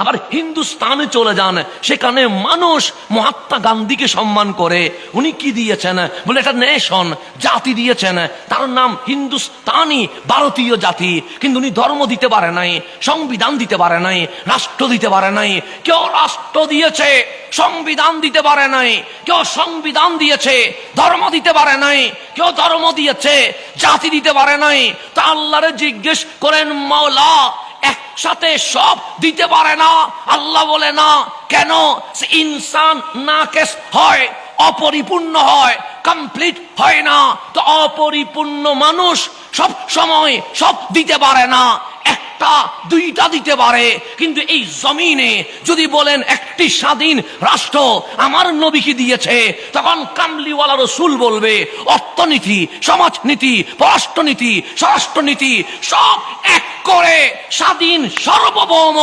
আবার হিন্দুস্তানে চলে যান, সেখানে মানুষ মহাত্মা গান্ধীকে সম্মান করে। উনি কি দিয়েছেন বলে একটা নেশন, জাতি দিয়েছেন, তার নাম হিন্দুস্তানি, ভারতীয় জাতি। কিন্তু উনি ধর্ম দিতে পারে নাই, সংবিধান দিতে পারে নাই, রাষ্ট্র দিতে পারে নাই। কেউ রাষ্ট্র দিয়েছে, সংবিধান দিতে পারে নাই। কেউ সংবিধান দিয়েছে, ধর্ম দিতে পারে নাই। কেউ ধর্ম দিয়েছে, জাতি দিতে পারে নাই। তা আল্লাহরে জিজ্ঞেস করেন, মাওলা একসাথে সব দিতে পারে না? আল্লাহ বলে না। কেন? ইনসান নাকেস হয়, অপরিপূর্ণ হয়, কমপ্লিট হয় না। তো অপরিপূর্ণ মানুষ সব সময় সব দিতে পারে না, একটা দুইটা দিতে পারে। কিন্তু এই জমিনে যদি বলেন একটি স্বাধীন রাষ্ট্র আমার নবীকে দিয়েছে, তখন কামলিওয়ালা রসুল বলবে অর্থনীতি, সমাজনীতি, পররাষ্ট্রনীতি, স্বরাষ্ট্রনীতি সব এক করে স্বাধীন সার্বভৌম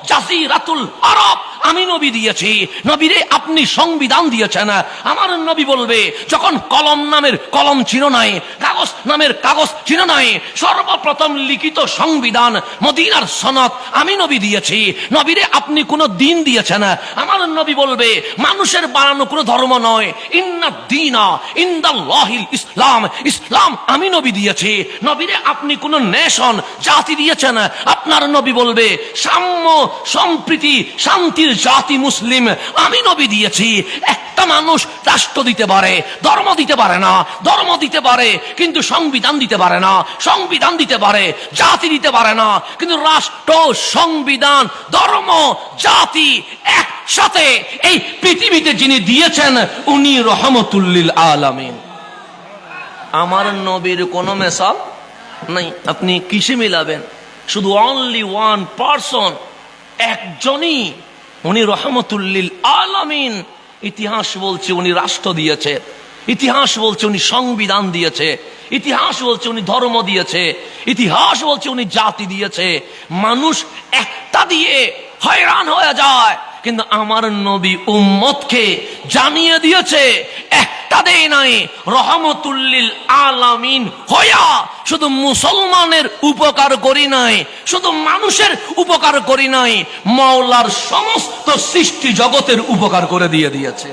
জাজিরাতুল আরব আমি নবী দিয়েছি। নবীরে আপনি সংবিধান দিয়েছেন। আমার নবী বলবে, যখন কলম নামের কলম ছিল নাই, কাগজ নামের কাগজ ছিল নাই, সর্বপ্রথম লিখিত সংবিধান মদিনার সনদ আমি নবী দিয়েছি। নবীরে আপনি কোন দিন দিয়েছেন? আমার নবী বলবে, মানুষের বানানো কোনো ধর্ম নয়, ইন্না দীনা ইনদাল্লাহিল ইসলাম, ইসলাম আমি নবী দিয়েছি। নবীরে আপনি কোন নেশন, জাতি দিয়েছেন? আপনার নবী বলবে, সাম্য, সম্প্রীতি, শান্তির জাতি মুসলিম আমি নবী দিয়েছি। একটা মানুষ রাষ্ট্র দিতে পারে, ধর্ম দিতে পারে না। ধর্ম দিতে পারে কিন্তু সংবিধান দিতে পারে না। সংবিধান দিতে পারে, জাতি দিতে পারে না। কিন্তু রাষ্ট্র, সংবিধান, ধর্ম, জাতি একসাথে এই পৃথিবীতে যিনি দিয়েছেন, উনি রহমতুল লিল আলামিন। আমার নবীর কোনো মেসাল নাই। আপনি কিসে মিলাবেন? শুধু অনলি ওয়ান পারসন, একজনই, উনি রহমতুল লিল আলামিন। ইতিহাস বলছে উনি রাষ্ট্র দিয়েছে, ইতিহাস বলছে উনি সংবিধান দিয়েছে, ইতিহাস বলছে উনি ধর্ম দিয়েছে, ইতিহাস বলছে উনি জাতি দিয়েছে। মানুষ একটা দিয়ে হয়রান হয়ে যায়, কিন্তু আমার নবী উম্মতকে জানিয়ে দিয়েছে একটা দেয় নাই। রহমতুল লিল আলামিন হইয়া শুধু মুসলমানের উপকার করি নাই, শুধু মানুষের উপকার করি নাই, মাওলার সমস্ত সৃষ্টি জগতের উপকার করে দিয়েছে।